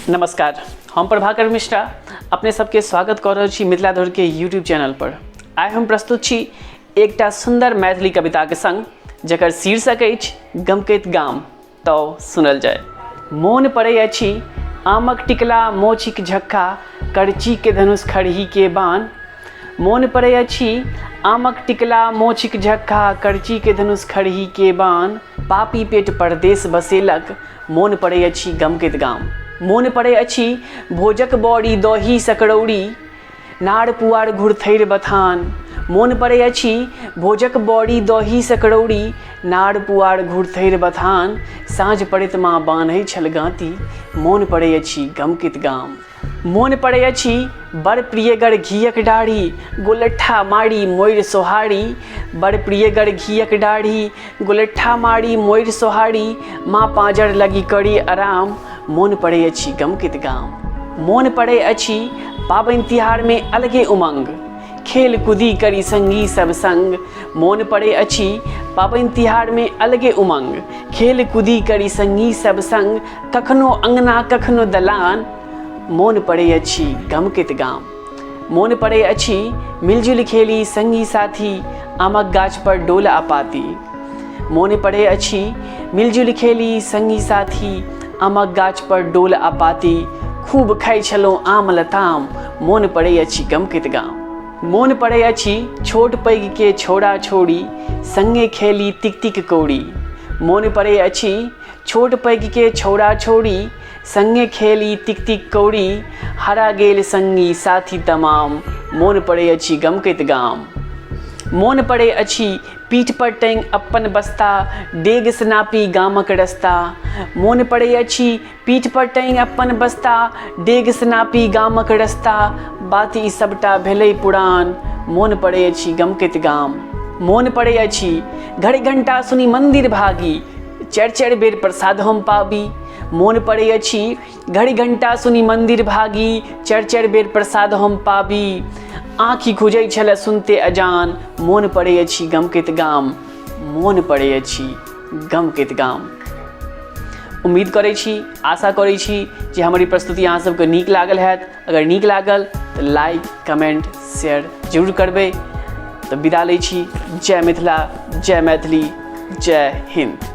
नमस्कार, हम प्रभाकर मिश्रा अपने सबके स्वागत कर रहे छी मिथिला धरोहर के यूट्यूब चैनल पर। आइ हम प्रस्तुत छी एकटा सुंदर मैथिली कविता के संग जकर शीर्षक अछि गमकैत गाम। तो सुनल जाय। मोन पड़ै अछि आमक टिकला मोचिक झक्का, करची के धनुष खड़ही के बाण। मोन पड़ै अछि आमक टिकला मोचिक झक्का, करची के धनुष खड़ही के बाण। पापी पेट परदेश बसेलक, मोन पड़ै अछि गमकैत गाम। मोन पड़ै अछि भोजक बड़ी दही सकरौरी, नार पुआर घुरथैर बथान। मोन पड़ै अछि भोजक बड़ी दही सकरौरी, नार पुआर घुरथैर बथान। साँझ पड़ैत माँ बान्है छल गाँती, मोन पड़ै अछि गमकैत गाम। मोन पड़ै अछि बड़ प्रियगर घियक डाढ़ी, गोलट्ठा मारी मोइर सोहारी। बड़ प्रियगर घियक डाढ़ी, गोलट्ठा मारी मोइर सोहारी। माँ पाँजर लगी करी आराम, मोन पड़ै अछि गमकैत गाम। मोन पड़ै अछि पाबनि तिहार में अलगे उमंग, खेल कूदी करी संगी सब संग। मोन पड़ै अछि पाबनि तिहार में अलगे उमंग, खेल कूदी करी संगी सब संग। कखनो अंगना कखनो दलान, मोन पड़ै अछि गमकैत गाम। मोन पड़ै अछि मिलजुल खेली संगी साथी, आमक गाछ पर डोल आ पाती। मोन पड़ै अछि मिलजुल खेली संगी साथी, आमक गाछ पर डोल आ पाती। खूब खाइ छलहुँ आम लताम, मोन पड़ै अछि गमकैत गाम। मोन पड़ै अछि छोट पैघ के छोड़ा छोड़ी, संगे खेली तिक तिक कौड़ी। मोन पड़ै अछि छोट पैघ के छोड़ा छोड़ी, संगे खेली तिक तिक कौड़ी। हरा गेल संगी साथी तमाम, मोन पड़ै अछि गमकैत गाम। मोन पड़ै अछि पीठ पर टैंग अपन बस्ता, डेग सनापी गामक रस्ता। मोन पड़ै अछि पीठ पर टैंग अपन बस्ता, डेग सनापी गामक रस्ता। बात ई सबटा भेलै पुरान, मोन पड़ै अछि गमकैत गाम। मोन पड़ै अछि घड़ी घंटा सुनी मंदिर भागी, चारि चारि बेर प्रसाद हम पाबी। मोन पड़ै अछि घड़ी घंटा सुनी मंदिर भागी, चारि चारि बेर प्रसाद हम पाबी। आँखि खुजै छलै सुनते अजान, मोन पड़ै अछि गमकैत गाम। मोन पड़ै अछि गमकैत गाम। उम्मीद करै छी, आशा करै छी जे हमारी प्रस्तुति अहाँ सबके नीक लागल हैत। अगर नीक लागल तऽ लाइक कमेंट शेयर जरूर करबै। तऽ विदा लै छी। जय मिथिला, जय मैथिली, जय हिंद।